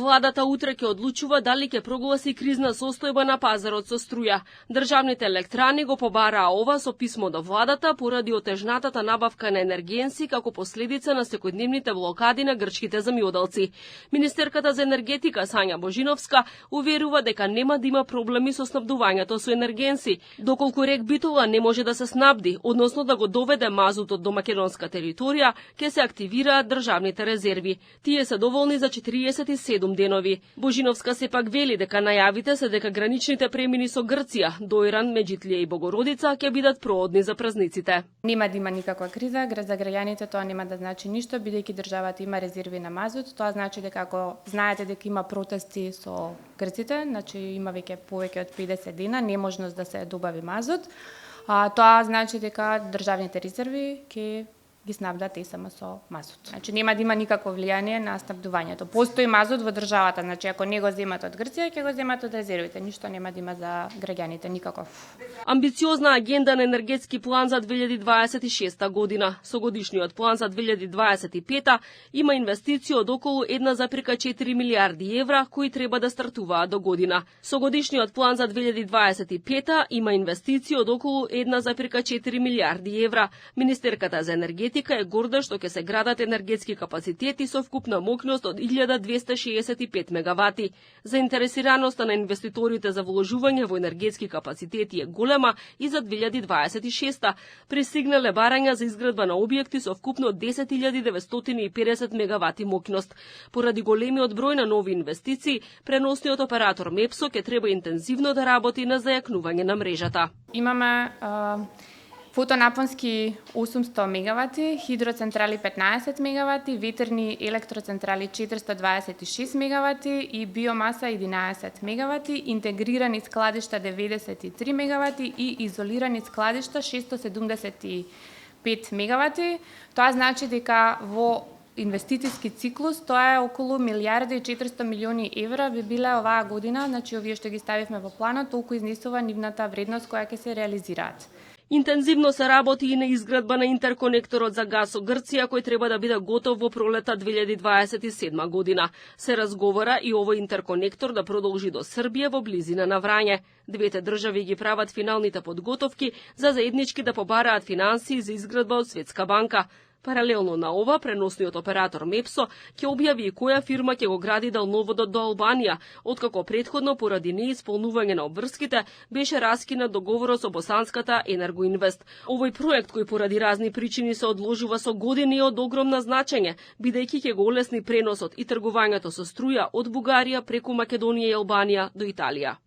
Владата утре ќе одлучува дали ќе прогласи кризна состојба на пазарот со струја. Државните електрани го побараа ова со писмо до владата поради отежнатата набавка на енергенси како последица на секојдневните блокади на грчките земјоделци. Министерката за енергетика Сања Божиновска уверува дека нема да има проблеми со снабдувањето со енергенси, доколку рек Битола не може да се снабди, односно да го доведе мазутот до македонска територија, ќе се активираат државните резерви. Тие се доволни за 47 денови. Божиновска сепак вели дека најавите се дека граничните премини со Грција, Доиран, Меджитлија и Богородица ќе бидат проодни за празниците. Нема да има никаква криза, за граѓаните тоа нема да значи ништо, бидејќи државата има резерви на мазут. Тоа значи дека ако знаете дека има протести со грците, значи има веќе повеќе од 50 дена неможност да се добави мазут, тоа значи дека државните резерви ќе ги снабдат СМ со мазут. Значи нема да има никакво влијание на снабдувањето. Постои мазут во државата, значи ако не го земат од Грција, ќе го земат од резервите. Ништо нема да има за граѓаните, никаков. Амбициозна агенда на енергетски план за 2026 година. Со годишниот план за 2025 има инвестиции од околу 1,4 милиарди евра кои треба да стартуваат до година. Со годишниот план за 2025 има инвестиции од околу 1,4 милиарди евра. Министерката за енергетика е горда што ќе се градат енергетски капацитети со вкупна мокност од 1265 мегавати. Заинтересираноста на инвеститорите за вложување во енергетски капацитети е голема и за 2026 пристигнале барања за изградба на објекти со вкупно 10.950 мегавати мокност. Поради големиот број на нови инвестиции, преносниот оператор МЕПСО ќе треба интензивно да работи на зајакнување на мрежата. Имаме фотонапонски 800 мегавати, хидроцентрали 15 мегавати, ветерни електроцентрали 426 мегавати и биомаса 11 мегавати, интегрирани складишта 93 мегавати и изолирани складишта 675 мегавати. Тоа значи дека во инвестициски циклус тоа е околу 1,4 милиони евра би биле оваа година, значи овие што ги ставивме во планот, толку изнесува нивната вредност која ќе се реализираат. Интензивно се работи и на изградба на интерконекторот за газ со Грција, кој треба да биде готов во пролета 2027 година. Се разговара и овој интерконектор да продолжи до Србија во близина на Врање. Двете држави ги прават финалните подготовки за заеднички да побараат финансии за изградба од Светска банка. Паралелно на ова, преносниот оператор МЕПСО ќе објави и која фирма ќе го гради далноводот до Албанија, откако претходно поради неисполнување на обврските беше раскинат договорот со босанската Енергоинвест. Овој проект кој поради разни причини се одложува со години е од огромна значење, бидејќи ќе го олесни преносот и тргувањето со струја од Бугарија преку Македонија и Албанија до Италија.